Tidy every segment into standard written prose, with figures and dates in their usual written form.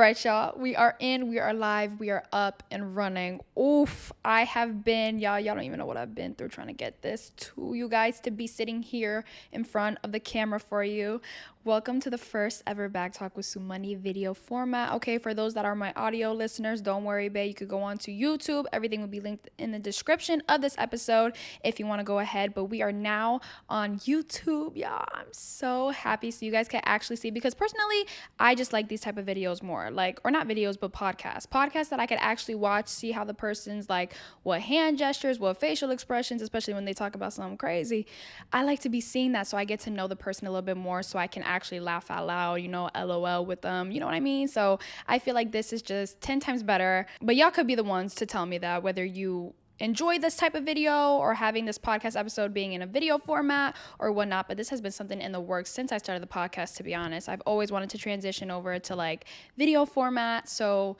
All right, y'all, we are live, we are up and running. Oof, I have been, y'all don't even know what I've been through trying to get this to you guys to be sitting here in front of the camera for you. Welcome to the first ever Back Talk with Suly video format. Okay, for those that are my audio listeners, don't worry, babe. You could go on to YouTube. Everything will be linked in the description of this episode if you want to go ahead. But we are now on YouTube, y'all. I'm so happy so you guys can actually see, because personally, I just like these type of videos more. Or not videos, but podcasts that I could actually watch, see how the person's like, what hand gestures, what facial expressions, especially when they talk about something crazy. I like to be seeing that so I get to know the person a little bit more, so I can actually laugh out loud, LOL with them, you know what I mean? So I feel like this is just 10 times better. But y'all could be the ones to tell me that, whether you enjoy this type of video or having this podcast episode being in a video format or whatnot. But this has been something in the works since I started the podcast, to be honest. I've always wanted to transition over to video format. So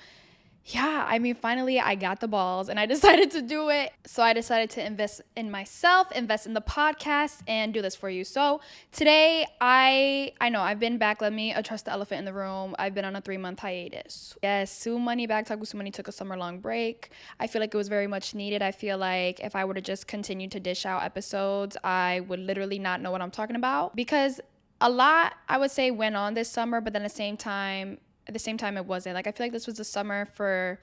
yeah, I mean, finally I got the balls and I decided to do it. So I decided to invest in myself, invest in the podcast, and do this for you. So today, I know I've been back. Let me address the elephant in the room. I've been on a 3-month hiatus. Yes, Suly Back Talk with Suly took a summer-long break. I feel like it was very much needed. I feel like if I were to just continue to dish out episodes, I would literally not know what I'm talking about, because a lot, I would say, went on this summer, but then at the same time it wasn't. I feel like this was a summer for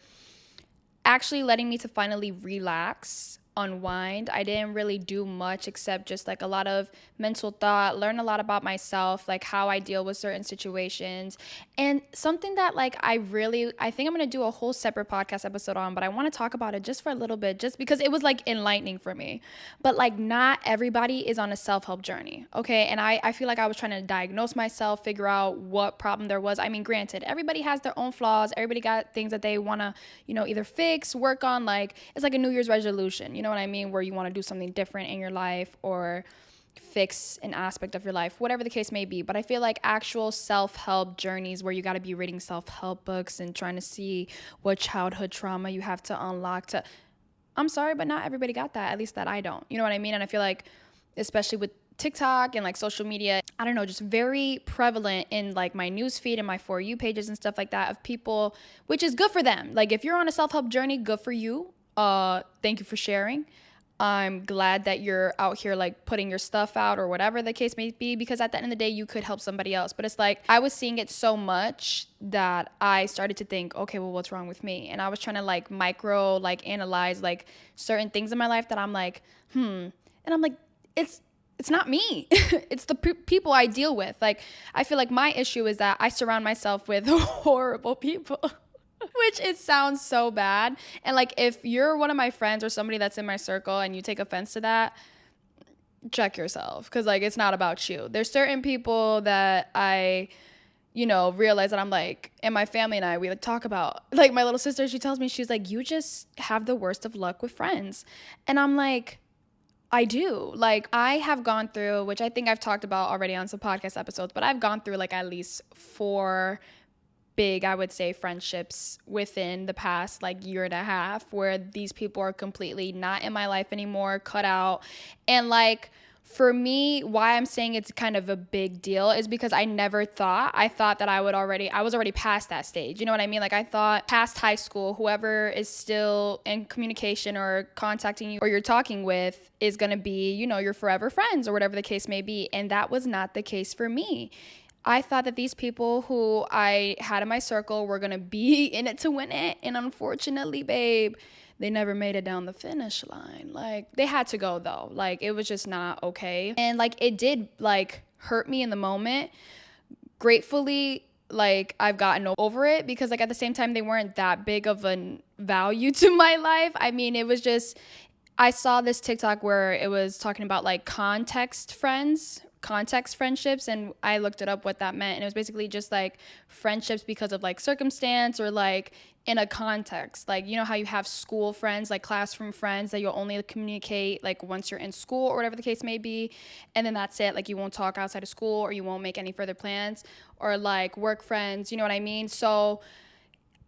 actually letting me to finally relax, unwind. I didn't really do much except just a lot of mental thought, learn a lot about myself, how I deal with certain situations. And something that I think I'm going to do a whole separate podcast episode on, but I want to talk about it just for a little bit, just because it was enlightening for me. But not everybody is on a self-help journey. Okay. And I feel like I was trying to diagnose myself, figure out what problem there was. I mean, granted, everybody has their own flaws. Everybody got things that they want to, either fix, work on. It's like a New Year's resolution. You know what I mean? Where you want to do something different in your life or fix an aspect of your life, whatever the case may be. But I feel like actual self-help journeys where you got to be reading self-help books and trying to see what childhood trauma you have to unlock I'm sorry, but not everybody got that, at least that I don't. You know what I mean? And I feel like, especially with TikTok and social media, I don't know, just very prevalent in my news feed and my For You pages and stuff like that of people, which is good for them. If you're on a self-help journey, good for you. Thank you for sharing. I'm glad that you're out here putting your stuff out or whatever the case may be, because at the end of the day, you could help somebody else. But it's I was seeing it so much that I started to think, okay, well, what's wrong with me? And I was trying to micro analyze certain things in my life that I'm and I'm it's not me. It's the people I deal with. I feel like my issue is that I surround myself with horrible people. Which it sounds so bad. And if you're one of my friends or somebody that's in my circle and you take offense to that, check yourself, because it's not about you. There's certain people that I realize that I'm and my family and I, we talk about, my little sister, she tells me, she's you just have the worst of luck with friends. And I'm I do. I have gone through, which I think I've talked about already on some podcast episodes, but I've gone through at least 4 big, I would say, friendships within the past year and a half, where these people are completely not in my life anymore, cut out. And for me, why I'm saying it's kind of a big deal is because I thought that I was already past that stage. You know what I mean? I thought past high school, whoever is still in communication or contacting you or you're talking with is going to be, your forever friends or whatever the case may be. And that was not the case for me. I thought that these people who I had in my circle were going to be in it to win it. And unfortunately, babe, they never made it down the finish line. They had to go, though. It was just not okay. And, it did, hurt me in the moment. Gratefully, I've gotten over it, because, at the same time, they weren't that big of a value to my life. I mean, it was just, I saw this TikTok where it was talking about, context friendships, and I looked it up what that meant, and it was basically just friendships because of circumstance or in a context. How you have school friends, classroom friends that you'll only communicate once you're in school or whatever the case may be, and then that's it. You won't talk outside of school, or you won't make any further plans, or work friends, you know what I mean? So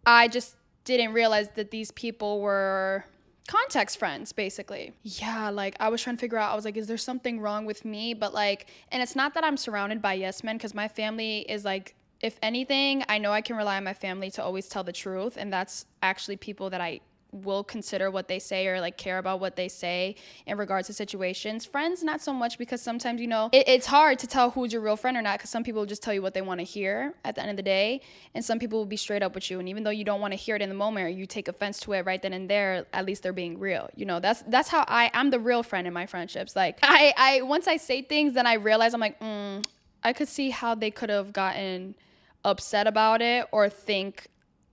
I just didn't realize that these people were context friends, basically. Yeah, I was trying to figure out, I was is there something wrong with me? But and it's not that I'm surrounded by yes men, because my family is if anything, I know I can rely on my family to always tell the truth. And that's actually people that I will consider what they say or like care about what they say in regards to situations. Friends, not so much, because sometimes, you know, it's hard to tell who's your real friend or not, because some people will just tell you what they want to hear at the end of the day, and some people will be straight up with you, and even though you don't want to hear it in the moment or you take offense to it right then and there, at least they're being real. You know, that's how I'm the real friend in my friendships. Like I once I say things, then I realize I'm like, I could see how they could have gotten upset about it or think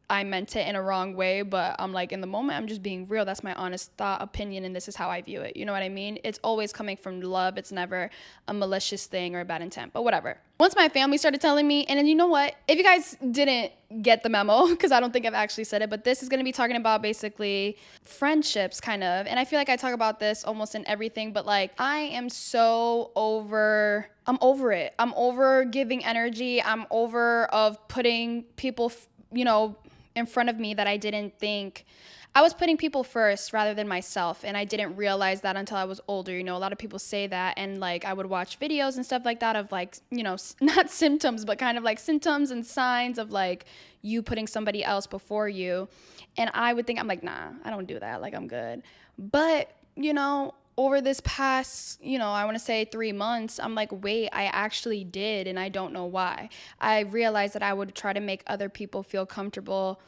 I meant it in a wrong way, but I'm like, in the moment, I'm just being real. That's my honest thought, opinion, and this is how I view it. You know what I mean? It's always coming from love. It's never a malicious thing or a bad intent, but whatever. Once my family started telling me, and then you know what? If you guys didn't get the memo, because I don't think I've actually said it, but this is going to be talking about basically friendships, kind of. And I feel like I talk about this almost in everything, but like, I am so I'm over it. I'm over giving energy. I'm over of putting people, you know, in front of me that I didn't think. I was putting people first rather than myself, and I didn't realize that until I was older. You know, a lot of people say that, and like I would watch videos and stuff like that of like, you know, not symptoms, but kind of like symptoms and signs of like you putting somebody else before you. And I would think, I'm like, nah, I don't do that. Like, I'm good. But, you know, over this past, you know, I want to say 3 months, I'm like, wait, I actually did, and I don't know why. I realized that I would try to make other people feel comfortable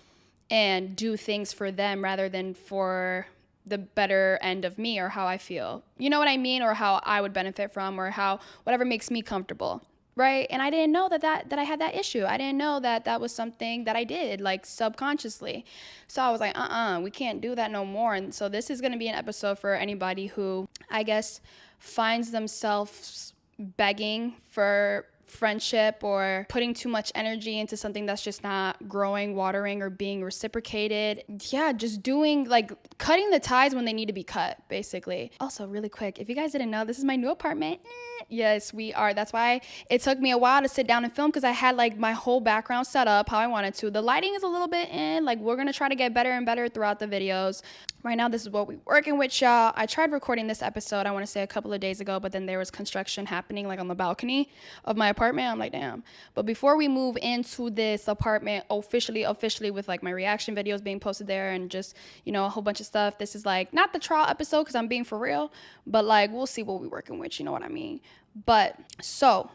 and do things for them rather than for the better end of me or how I feel. You know what I mean? Or how I would benefit from, or how whatever makes me comfortable. Right? And I didn't know that I had that issue. I didn't know that was something that I did, like, subconsciously. So I was like, we can't do that no more. And so this is going to be an episode for anybody who, I guess, finds themselves begging for friendship or putting too much energy into something that's just not growing, watering, or being reciprocated. Yeah, just doing, like, cutting the ties when they need to be cut, basically. Also, really quick, if you guys didn't know, this is my new apartment. Yes, we are. That's why it took me a while to sit down and film, because I had like my whole background set up how I wanted to. The lighting is a little bit in, like, we're going to try to get better and better throughout the videos. Right now, this is what we're working with, y'all. I tried recording this episode, I want to say a couple of days ago, but then there was construction happening like on the balcony of my apartment. I'm like, damn. But before we move into this apartment officially with like my reaction videos being posted there and just, you know, a whole bunch of stuff, this is like not the trial episode because I'm being for real, but like we'll see what we're working with, you know what I mean? But so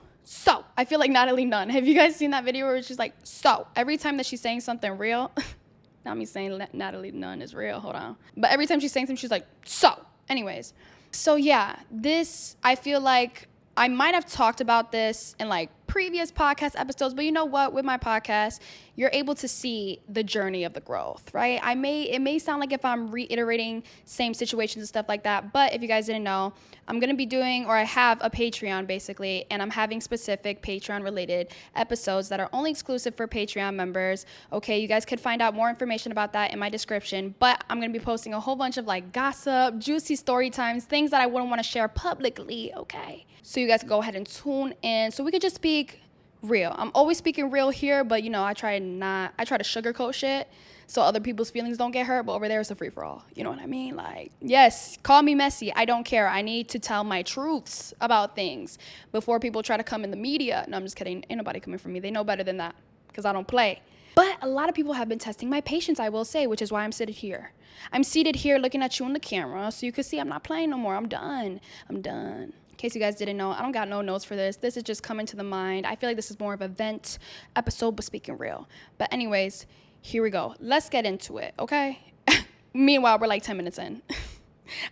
I feel like Natalie Nunn. Have you guys seen that video where she's like, so every time that she's saying something real, not me saying Natalie Nunn is real, hold on. But every time she's saying something, she's like, so. Anyways, so yeah, this, I feel like I might have talked about this in like previous podcast episodes, but you know what? With my podcast, you're able to see the journey of the growth, right? It may sound like if I'm reiterating same situations and stuff like that, but if you guys didn't know, I'm going to be doing, or I have a Patreon basically, and I'm having specific Patreon related episodes that are only exclusive for Patreon members. Okay, you guys could find out more information about that in my description, but I'm going to be posting a whole bunch of like gossip, juicy story times, things that I wouldn't want to share publicly, okay? So you guys can go ahead and tune in so we could just speak real. I'm always speaking real here, but you know, I try to sugarcoat shit so other people's feelings don't get hurt, but over there it's a free-for-all. You know what I mean? Like, yes, call me messy. I don't care. I need to tell my truths about things before people try to come in the media. No, I'm just kidding. Ain't nobody coming for me. They know better than that because I don't play. But a lot of people have been testing my patience, I will say, which is why I'm seated here. I'm seated here looking at you in the camera so you can see I'm not playing no more. I'm done. In case you guys didn't know, I don't got no notes for this. This is just coming to the mind. I feel like this is more of a vent episode, but speaking real. But anyways, here we go. Let's get into it, okay? Meanwhile, we're like 10 minutes in.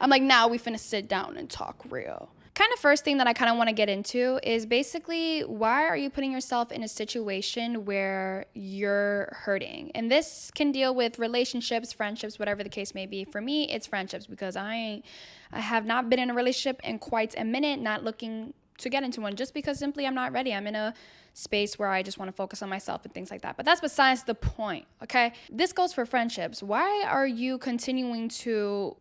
I'm like, now we finna sit down and talk real. Kind of first thing that I kind of want to get into is basically, why are you putting yourself in a situation where you're hurting? And this can deal with relationships, friendships, whatever the case may be. For me, it's friendships because I have not been in a relationship in quite a minute, not looking to get into one just because simply I'm not ready. I'm in a space where I just want to focus on myself and things like that. But that's besides the point, okay? This goes for friendships. Why are you continuing to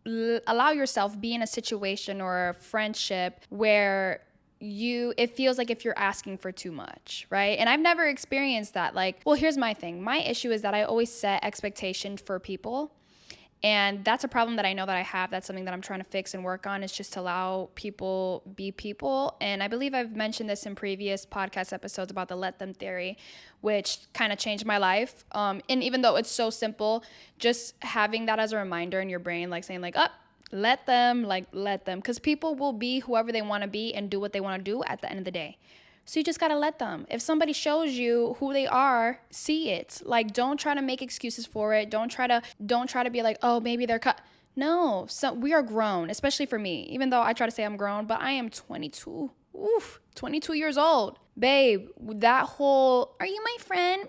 allow yourself be in a situation or a friendship where it feels like if you're asking for too much, right? And I've never experienced that. Like, well, here's my thing. My issue is that I always set expectations for people. And that's a problem that I know that I have. That's something that I'm trying to fix and work on, is just to allow people be people. And I believe I've mentioned this in previous podcast episodes about the let them theory, which kind of changed my life. And even though it's so simple, just having that as a reminder in your brain, like saying like, let them, because people will be whoever they want to be and do what they want to do at the end of the day. So you just got to let them. If somebody shows you who they are, see it. Like, don't try to make excuses for it. Don't try to be like, oh, maybe they're cut. No, so we are grown, especially for me. Even though I try to say I'm grown, but I am 22. 22 years old. Babe, that whole, are you my friend?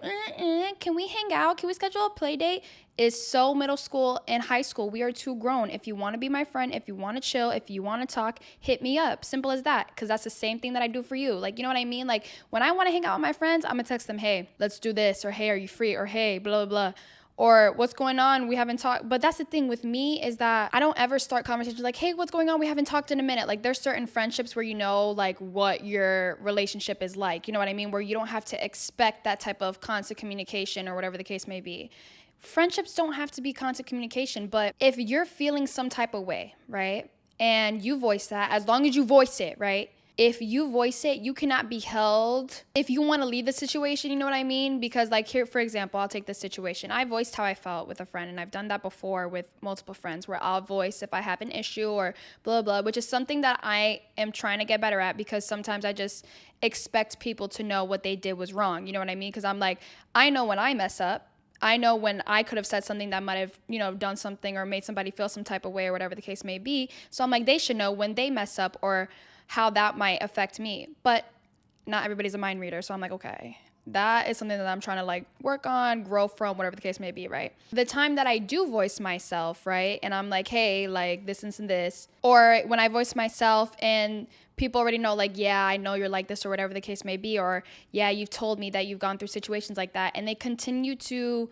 Can we hang out? Can we schedule a play date? Is so middle school and high school. We are too grown. If you want to be my friend, if you want to chill, if you want to talk, hit me up. Simple as that. Because that's the same thing that I do for you. Like, you know what I mean? Like, when I want to hang out with my friends, I'm going to text them, hey, let's do this. Or, hey, are you free? Or, hey, blah, blah, blah. Or, what's going on? We haven't talked. But that's the thing with me, is that I don't ever start conversations like, hey, what's going on? We haven't talked in a minute. Like, there's certain friendships where you know, like, what your relationship is like. You know what I mean? Where you don't have to expect that type of constant communication or whatever the case may be. Friendships don't have to be constant communication, but if you're feeling some type of way, right, and you voice that, as long as you voice it, right, if you voice it, you cannot be held. If you want to leave the situation, you know what I mean? Because like here, for example, I'll take this situation. I voiced how I felt with a friend, and I've done that before with multiple friends, where I'll voice if I have an issue or blah, blah, which is something that I am trying to get better at, because sometimes I just expect people to know what they did was wrong. You know what I mean? Because I'm like, I know when I mess up. I know when I could have said something that might have, done something or made somebody feel some type of way or whatever the case may be. So I'm like, they should know when they mess up or how that might affect me. But not everybody's a mind reader. So I'm like, okay, that is something that I'm trying to like work on, grow from, whatever the case may be, right? The time that I do voice myself, right? And I'm like, hey, like this and this. Or when I voice myself and people already know, like, yeah, I know you're like this or whatever the case may be. Or, yeah, you've told me that you've gone through situations like that. And they continue to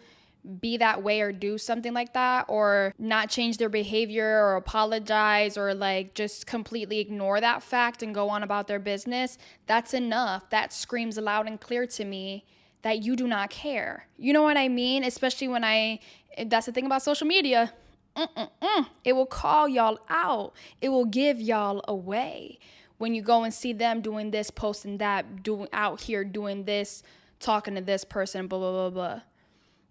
be that way or do something like that, or not change their behavior or apologize, or like just completely ignore that fact and go on about their business. That's enough. That screams loud and clear to me that you do not care. You know what I mean? Especially when that's the thing about social media. It will call y'all out. It will give y'all away. When you go and see them doing this, posting that, doing out here, doing this, talking to this person, blah, blah, blah, blah.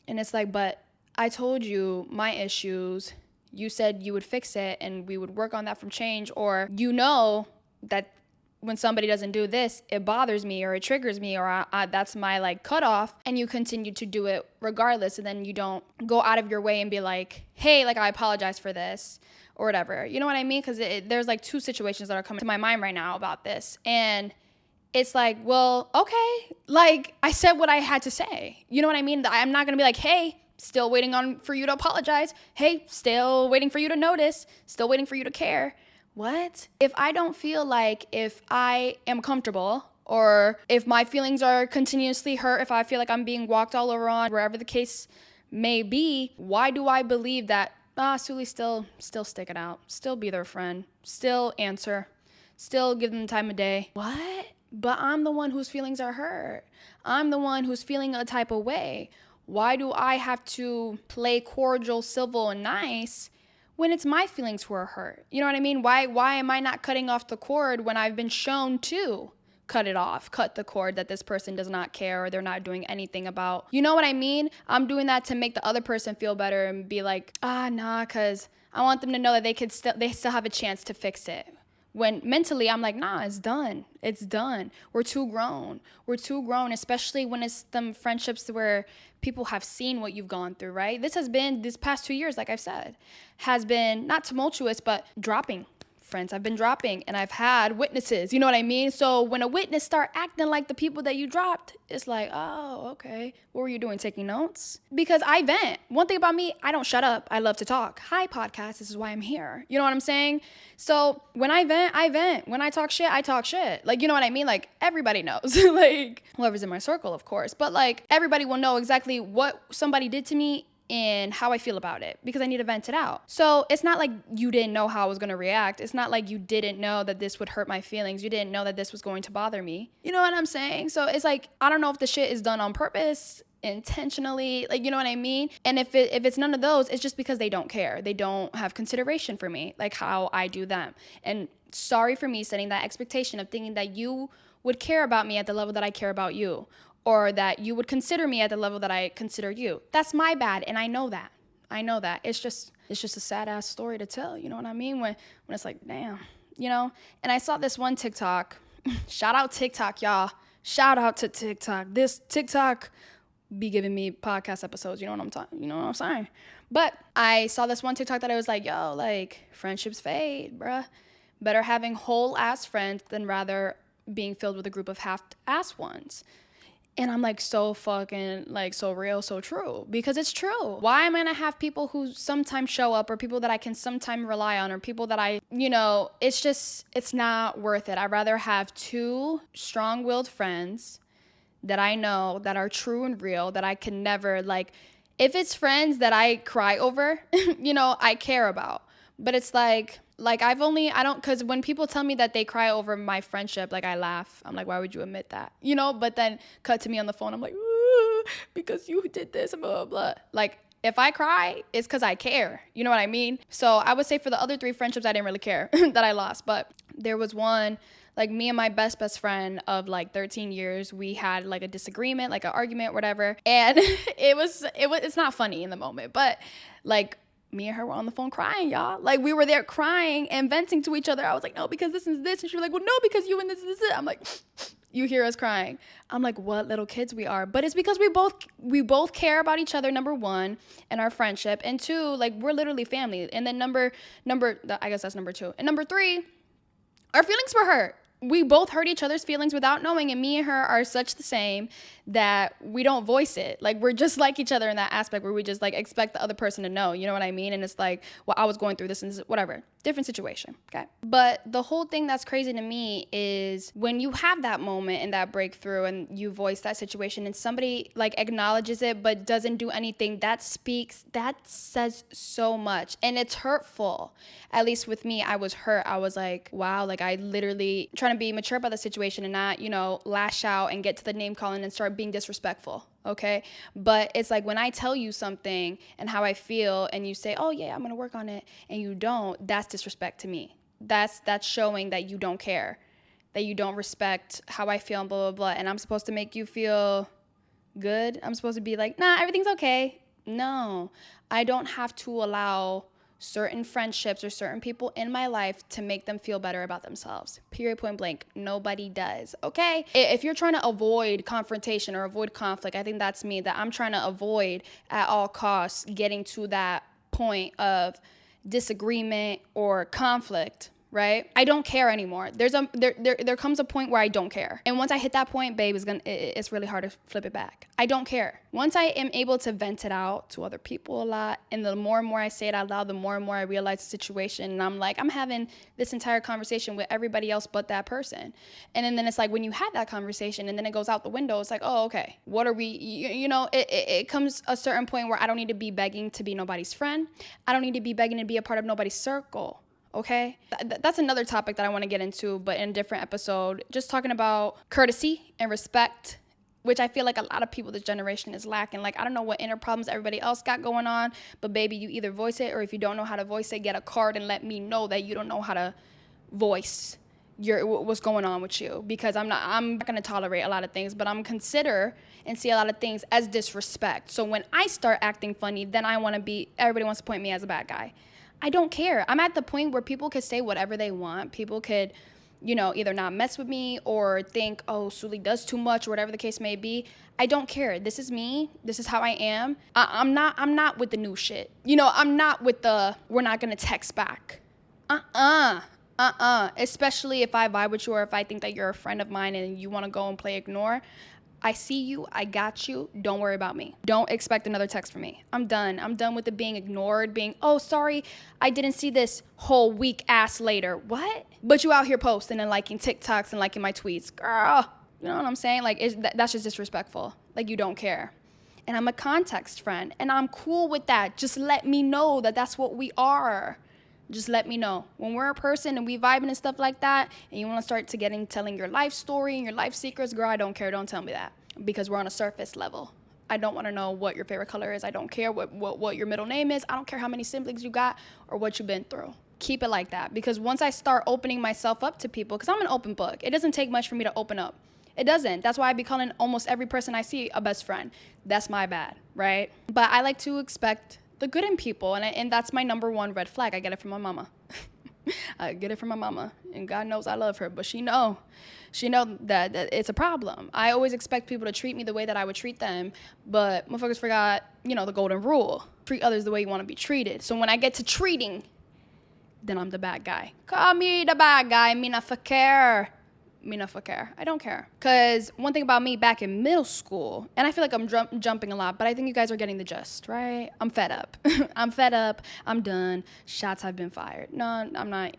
And it's like, but I told you my issues. You said you would fix it and we would work on that from change. Or you know that when somebody doesn't do this, it bothers me or it triggers me, or that's my like cutoff, and you continue to do it regardless. And then you don't go out of your way and be like, hey, like I apologize for this or whatever. You know what I mean? Because there's like two situations that are coming to my mind right now about this. And it's like, well, okay, like I said what I had to say. You know what I mean? I'm not going to be like, hey, still waiting for you to apologize. Hey, still waiting for you to notice. Still waiting for you to care. What? If I don't feel like, if I am comfortable, or if my feelings are continuously hurt, if I feel like I'm being walked all over on, wherever the case may be, why do I believe that, Suly, still stick it out, still be their friend, still answer, still give them the time of day? What? But I'm the one whose feelings are hurt. I'm the one who's feeling a type of way. Why do I have to play cordial, civil, and nice when it's my feelings who are hurt? You know what I mean? Why am I not cutting off the cord when I've been shown to cut it off, cut the cord that this person does not care or they're not doing anything about? You know what I mean? I'm doing that to make the other person feel better and be like, nah, because I want them to know that they still have a chance to fix it. When mentally I'm like, nah, it's done. It's done. We're too grown. We're too grown, especially when it's them friendships where people have seen what you've gone through, right? This past 2 years, like I've said, has been not tumultuous, but dropping. Friends I've been dropping, and I've had witnesses, you know what I mean? So when a witness start acting like the people that you dropped, it's like, oh, okay. What were you doing, taking notes? Because I vent. One thing about me, I don't shut up. I love to talk. Hi, podcast. This is why I'm here. You know what I'm saying? So when I vent, I vent. When I talk shit, I talk shit. Like, you know what I mean? Like, everybody knows. Like, whoever's in my circle, of course. But, like, everybody will know exactly what somebody did to me and how I feel about it, because I need to vent it out. So it's not like you didn't know how I was going to react. It's not like you didn't know that this would hurt my feelings. You didn't know that this was going to bother me. You know what I'm saying? So it's like, I don't know if the shit is done on purpose. intentionally, like, you know what I mean? And if it's none of those, it's just because they don't care. They don't have consideration for me, like how I do them. And sorry for me setting that expectation of thinking that you would care about me at the level that I care about you, or that you would consider me at the level that I consider you. That's my bad, and I know that. It's just a sad ass story to tell, you know what I mean? When it's like, damn, you know? And I saw this one TikTok. Shout out TikTok, y'all. Shout out to TikTok. This TikTok be giving me podcast episodes, you know what I'm saying? But I saw this one TikTok that I was like, yo, like, friendships fade, bruh. Better having whole ass friends than rather being filled with a group of half ass ones. And I'm like, so fucking, like, so real, so true. Because it's true. Why am I gonna have people who sometimes show up, or people that I can sometimes rely on, or people that it's not worth it. I'd rather have two strong-willed friends that I know that are true and real, that I can never, like, if it's friends that I cry over, I care about. But it's like because when people tell me that they cry over my friendship, like, I laugh. I'm like, why would you admit that? But then cut to me on the phone, I'm like, because you did this, and blah, blah, blah. Like, if I cry, it's because I care. You know what I mean? So I would say for the other three friendships, I didn't really care that I lost. But there was one, like, me and my best friend of like 13 years, we had like a disagreement, like an argument, whatever. And it's not funny in the moment, but like, me and her were on the phone crying, y'all. Like, we were there crying and venting to each other. I was like, no, because this is this. And she was like, well, no, because you and this is this. I'm like, you hear us crying. I'm like, what little kids we are. But it's because we both care about each other, number one, and our friendship. And two, like, we're literally family. And then I guess that's number two. And number three, our feelings were hurt. We both hurt each other's feelings without knowing, and me and her are such the same that we don't voice it. Like, we're just like each other in that aspect where we just, like, expect the other person to know, you know what I mean? And it's like, well, I was going through this and this, whatever. Different situation, okay? But the whole thing that's crazy to me is when you have that moment and that breakthrough and you voice that situation and somebody, like, acknowledges it but doesn't do anything, that says so much. And it's hurtful. At least with me, I was hurt. I was like, wow, like, I literally trying to be mature about the situation and not, lash out and get to the name calling and start being disrespectful, okay? But it's like, when I tell you something and how I feel and you say, oh yeah, I'm gonna work on it, and you don't, that's disrespect to me. That's showing that you don't care, that you don't respect how I feel and blah, blah, blah. And I'm supposed to make you feel good? I'm supposed to be like, nah, everything's okay. No, I don't have to allow certain friendships or certain people in my life to make them feel better about themselves. Period, point blank. Nobody does, okay? If you're trying to avoid confrontation or avoid conflict, I think that's me, that I'm trying to avoid at all costs getting to that point of disagreement or conflict, right? I don't care anymore. There comes a point where I don't care. And once I hit that point, babe, it's really hard to flip it back. I don't care. Once I am able to vent it out to other people a lot, and the more and more I say it out loud, the more and more I realize the situation, and I'm like, I'm having this entire conversation with everybody else but that person. And then it's like, when you have that conversation and then it goes out the window, it's like, oh, okay, what are we, it comes a certain point where I don't need to be begging to be nobody's friend. I don't need to be begging to be a part of nobody's circle. Okay, that's another topic that I want to get into, but in a different episode, just talking about courtesy and respect, which I feel like a lot of people this generation is lacking. Like, I don't know what inner problems everybody else got going on, but baby, you either voice it, or if you don't know how to voice it, get a card and let me know that you don't know how to voice what's going on with you, because I'm not going to tolerate a lot of things, but I'm consider and see a lot of things as disrespect. So when I start acting funny, then everybody wants to point me as a bad guy. I don't care. I'm at the point where people could say whatever they want. People could, either not mess with me or think, oh, Suly does too much, or whatever the case may be. I don't care. This is me. This is how I am. I'm not with the new shit. I'm not with the, we're not going to text back. Especially if I vibe with you, or if I think that you're a friend of mine and you want to go and play ignore. I see you. I got you. Don't worry about me. Don't expect another text from me. I'm done. I'm done with the being ignored, being, oh, sorry, I didn't see this whole week ass later. What? But you out here posting and liking TikToks and liking my tweets. Girl, you know what I'm saying? Like, that's just disrespectful. Like, you don't care. And I'm a context friend, and I'm cool with that. Just let me know that that's what we are. Just let me know. When we're a person and we vibing and stuff like that, and you want to start telling your life story and your life secrets, girl, I don't care. Don't tell me that, because we're on a surface level. I don't want to know what your favorite color is. I don't care what your middle name is. I don't care how many siblings you got or what you've been through. Keep it like that, because once I start opening myself up to people, because I'm an open book, it doesn't take much for me to open up. It doesn't. That's why I be calling almost every person I see a best friend. That's my bad, right? But I like to expect the good in people, and that's my number one red flag. I get it from my mama. I get it from my mama, and God knows I love her, but she know that it's a problem. I always expect people to treat me the way that I would treat them, but motherfuckers forgot, the golden rule. Treat others the way you want to be treated. So when I get to treating, then I'm the bad guy. Call me the bad guy. Me not for care. I don't care. Because one thing about me back in middle school, and I feel like I'm jumping a lot, but I think you guys are getting the gist, right? I'm fed up. I'm fed up. I'm done. Shots have been fired. No, I'm not.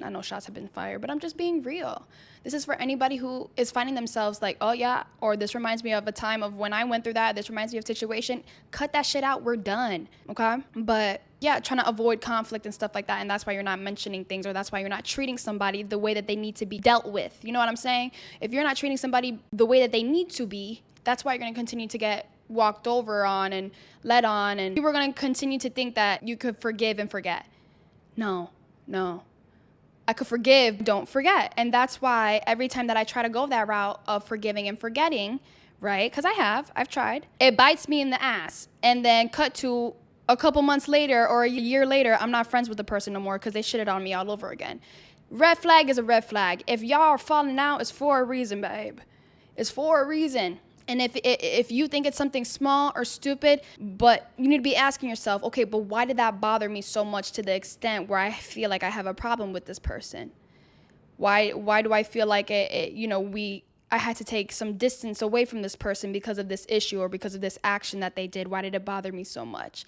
I know shots have been fired, but I'm just being real. This is for anybody who is finding themselves like, oh yeah, or this reminds me of a time of when I went through that. This reminds me of a situation. Cut that shit out. We're done. Okay? But yeah, trying to avoid conflict and stuff like that. And that's why you're not mentioning things, or that's why you're not treating somebody the way that they need to be dealt with. You know what I'm saying? If you're not treating somebody the way that they need to be, that's why you're going to continue to get walked over on and led on. And you were going to continue to think that you could forgive and forget. No. I could forgive, don't forget. And that's why every time that I try to go that route of forgiving and forgetting, right? Because I've tried. It bites me in the ass. And then cut to a couple months later or a year later, I'm not friends with the person no more because they shitted on me all over again. Red flag is a red flag. If y'all are falling out, it's for a reason, babe. It's for a reason. And if you think it's something small or stupid, but you need to be asking yourself, okay, but why did that bother me so much to the extent where I feel like I have a problem with this person? Why do I feel like I had to take some distance away from this person because of this issue or because of this action that they did? Why did it bother me so much?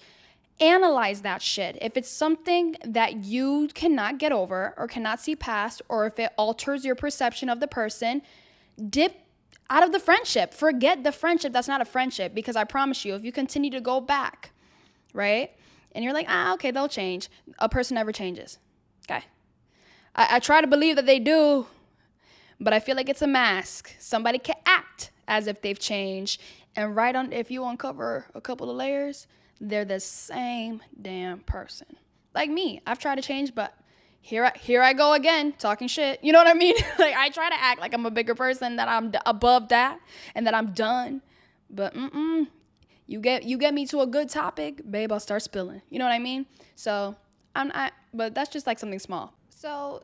Analyze that shit. If it's something that you cannot get over or cannot see past, or if it alters your perception of the person, dip out of the friendship. Forget the friendship. That's not a friendship, because I promise you, if you continue to go back, right, and you're like, okay, they'll change. A person never changes. Okay. I try to believe that they do, but I feel like it's a mask. Somebody can act as if they've changed, and if you uncover a couple of layers, they're the same damn person. Like me, I've tried to change, but here I go again, talking shit. You know what I mean? Like, I try to act like I'm a bigger person, that I'm above that, and that I'm done. But you get me to a good topic, babe, I'll start spilling. You know what I mean? So but that's just like something small. So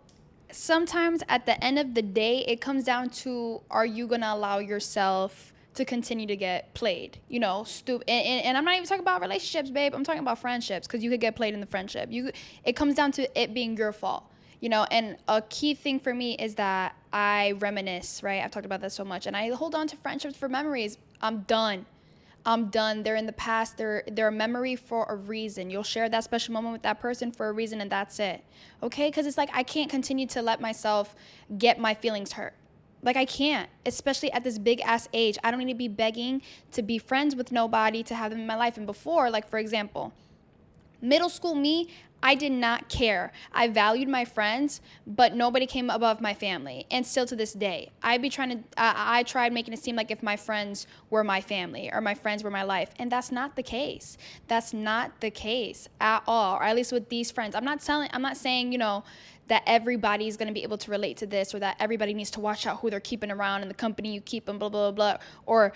sometimes at the end of the day, it comes down to, are you gonna allow yourself to continue to get played, stupid. And I'm not even talking about relationships, babe. I'm talking about friendships, because you could get played in the friendship. It comes down to it being your fault, and a key thing for me is that I reminisce, right? I've talked about this so much, and I hold on to friendships for memories. I'm done. They're in the past. They're a memory for a reason. You'll share that special moment with that person for a reason, and that's it. Okay? Because it's like, I can't continue to let myself get my feelings hurt. Like, I can't, especially at this big ass age. I don't need to be begging to be friends with nobody, to have them in my life. And before, like, for example, middle school me, I did not care. I valued my friends, but nobody came above my family. And still to this day, I tried making it seem like if my friends were my family or my friends were my life. And that's not the case. That's not the case at all, or at least with these friends. I'm not saying, that everybody's going to be able to relate to this, or that everybody needs to watch out who they're keeping around and the company you keep and blah, blah, blah, or,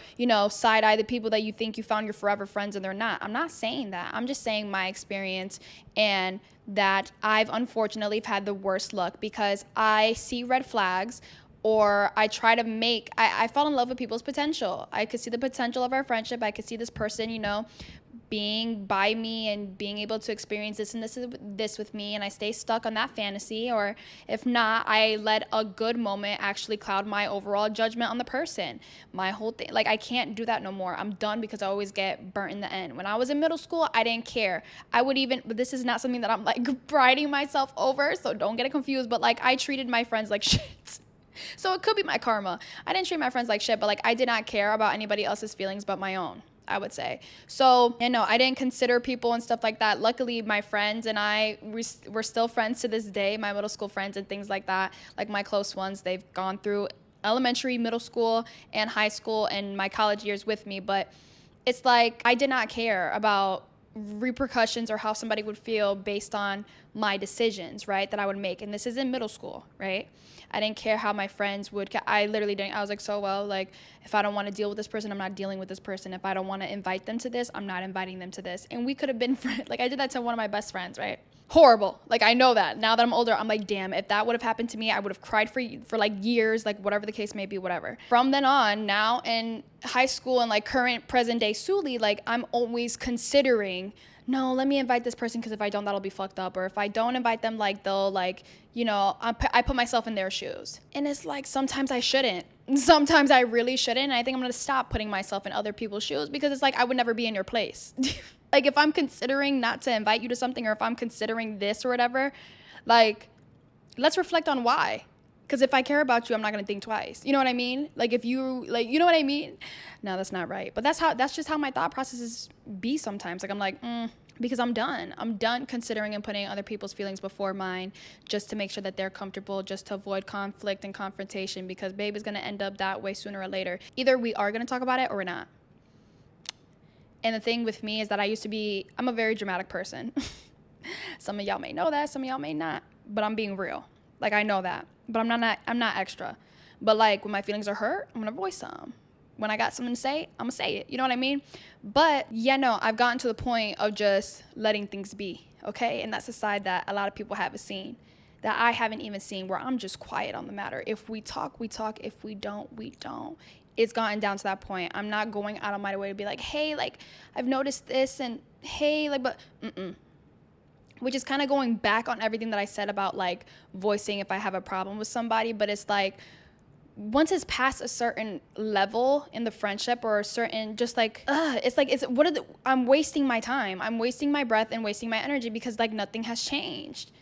side-eye the people that you think you found your forever friends and they're not. I'm not saying that. I'm just saying my experience, and that I've unfortunately had the worst luck, because I see red flags, or I try to I fall in love with people's potential. I could see the potential of our friendship. I could see this person, being by me and being able to experience this and this with me, and I stay stuck on that fantasy. Or if not, I let a good moment actually cloud my overall judgment on the person. My whole thing, like, I can't do that no more. I'm done, because I always get burnt in the end. When I was in middle school, I didn't care. But this is not something that I'm like priding myself over, so don't get it confused, but like, I treated my friends like shit. So it could be my karma. I didn't treat my friends like shit, but like, I did not care about anybody else's feelings but my own, I would say. So, I didn't consider people and stuff like that. Luckily, my friends and we're still friends to this day, my middle school friends and things like that. Like, my close ones, they've gone through elementary, middle school, and high school, and my college years with me. But it's like I did not care about repercussions or how somebody would feel based on my decisions, right, that I would make. And this is in middle school, right? I didn't care how my friends would. I literally didn't. I was like, so, well, like, if I don't want to deal with this person, I'm not dealing with this person. If I don't want to invite them to this, I'm not inviting them to this. And we could have been friends. Like, I did that to one of my best friends, right? Horrible. Like, I know that. Now that I'm older, I'm like, damn, if that would have happened to me, I would have cried for like years, like whatever the case may be, whatever. From then on, now in high school and like current present day Suly, like I'm always considering, no, let me invite this person because if I don't, that'll be fucked up. Or if I don't invite them, like they'll like, you know, I put myself in their shoes. And it's like, sometimes I shouldn't. Sometimes I really shouldn't. And I think I'm going to stop putting myself in other people's shoes because it's like, I would never be in your place. Like, if I'm considering not to invite you to something, or if I'm considering this or whatever, like, let's reflect on why. Because if I care about you, I'm not going to think twice. You know what I mean? Like, if you, like, you know what I mean? No, that's not right. But that's just how my thought processes be sometimes. Like, I'm like, because I'm done. I'm done considering and putting other people's feelings before mine just to make sure that they're comfortable, just to avoid conflict and confrontation, because babe is going to end up that way sooner or later. Either we are going to talk about it or we're not. And the thing with me is that I'm a very dramatic person. Some of y'all may know that, some of y'all may not, but I'm being real. Like, I know that, but I'm not extra. But like, when my feelings are hurt, I'm gonna voice them. When I got something to say, I'm gonna say it. You know what I mean? But yeah, no, I've gotten to the point of just letting things be, okay? And that's a side that a lot of people haven't seen, that I haven't even seen, where I'm just quiet on the matter. If we talk, we talk. If we don't, we don't. It's gotten down to that point. I'm not going out of my way to be like, hey, like, I've noticed this, and hey, like, but, which is kind of going back on everything that I said about, like, voicing if I have a problem with somebody. But it's like, once it's past a certain level in the friendship, or a certain, just like, I'm wasting my time. I'm wasting my breath and wasting my energy because, like, nothing has changed.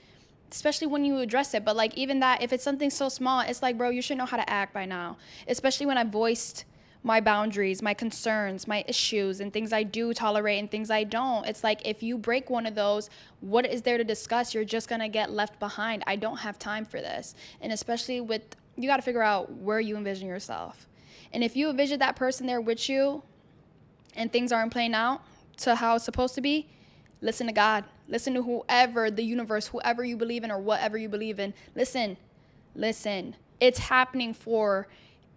Especially when you address it. But like, even that, if it's something so small, it's like, bro, you should know how to act by now. Especially when I voiced my boundaries, my concerns, my issues, and things I do tolerate and things I don't. It's like, if you break one of those, what is there to discuss? You're just gonna get left behind. I don't have time for this. And especially with, you got to figure out where you envision yourself. And if you envision that person there with you and things aren't playing out to how it's supposed to be, listen to God. Listen to whoever, the universe, whoever you believe in or whatever you believe in. Listen. It's happening for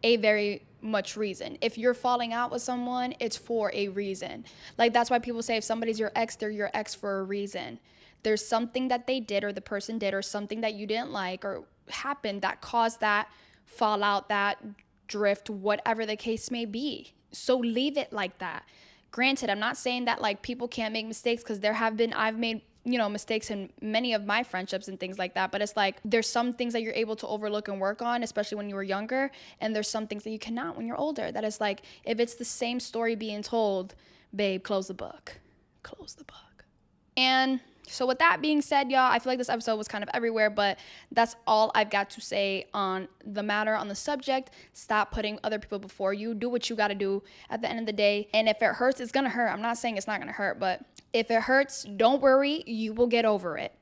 a very much reason. If you're falling out with someone, it's for a reason. Like, that's why people say if somebody's your ex, they're your ex for a reason. There's something that they did or the person did or something that you didn't like or happened that caused that fallout, that drift, whatever the case may be. So leave it like that. Granted, I'm not saying that like people can't make mistakes, because I've made, you know, mistakes in many of my friendships and things like that. But it's like, there's some things that you're able to overlook and work on, especially when you were younger. And there's some things that you cannot when you're older. That is like, if it's the same story being told, babe, close the book. And so with that being said, y'all, I feel like this episode was kind of everywhere, but that's all I've got to say on the matter, on the subject. Stop putting other people before you. Do what you got to do at the end of the day. And if it hurts, it's going to hurt. I'm not saying it's not going to hurt, but if it hurts, don't worry. You will get over it.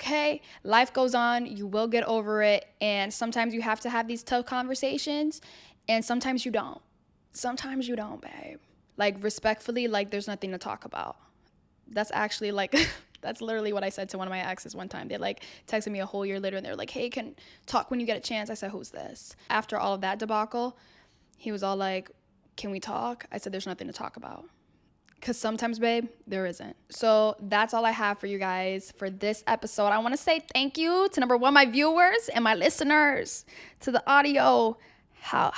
Okay? Life goes on. You will get over it. And sometimes you have to have these tough conversations, and sometimes you don't. Sometimes you don't, babe. Like, respectfully, like, there's nothing to talk about. That's actually like, that's literally what I said to one of my exes one time. They like texted me a whole year later and they're like, hey, can talk when you get a chance. I said, who's this? After all of that debacle, he was all like, can we talk? I said, there's nothing to talk about. Because sometimes, babe, there isn't. So that's all I have for you guys for this episode. I want to say thank you to number one, my viewers and my listeners, to the audio. How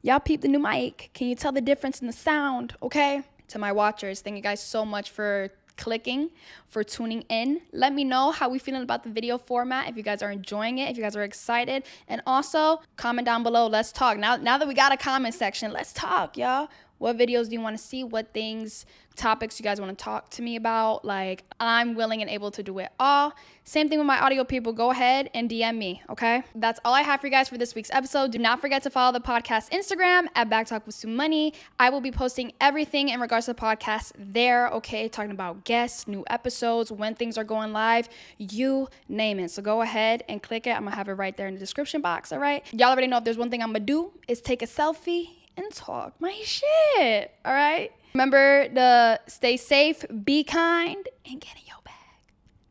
y'all peep the new mic. Can you tell the difference in the sound? Okay. To my watchers, thank you guys so much for clicking, for tuning in. Let me know how we feeling about the video format, if you guys are enjoying it, if you guys are excited, and also comment down below. Let's talk. Now that we got a comment section, let's talk, y'all. What videos do you want to see? What things, topics you guys want to talk to me about? Like, I'm willing and able to do it all. Same thing with my audio people. Go ahead and DM me, okay? That's all I have for you guys for this week's episode. Do not forget to follow the podcast Instagram at Backtalk with Sumoney. I will be posting everything in regards to the podcast there, okay? Talking about guests, new episodes, when things are going live, you name it. So go ahead and click it. I'm going to have it right there in the description box, all right? Y'all already know if there's one thing I'm going to do is take a selfie and talk my shit, all right? Remember to stay safe, be kind, and get in your bag.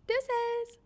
Deuces.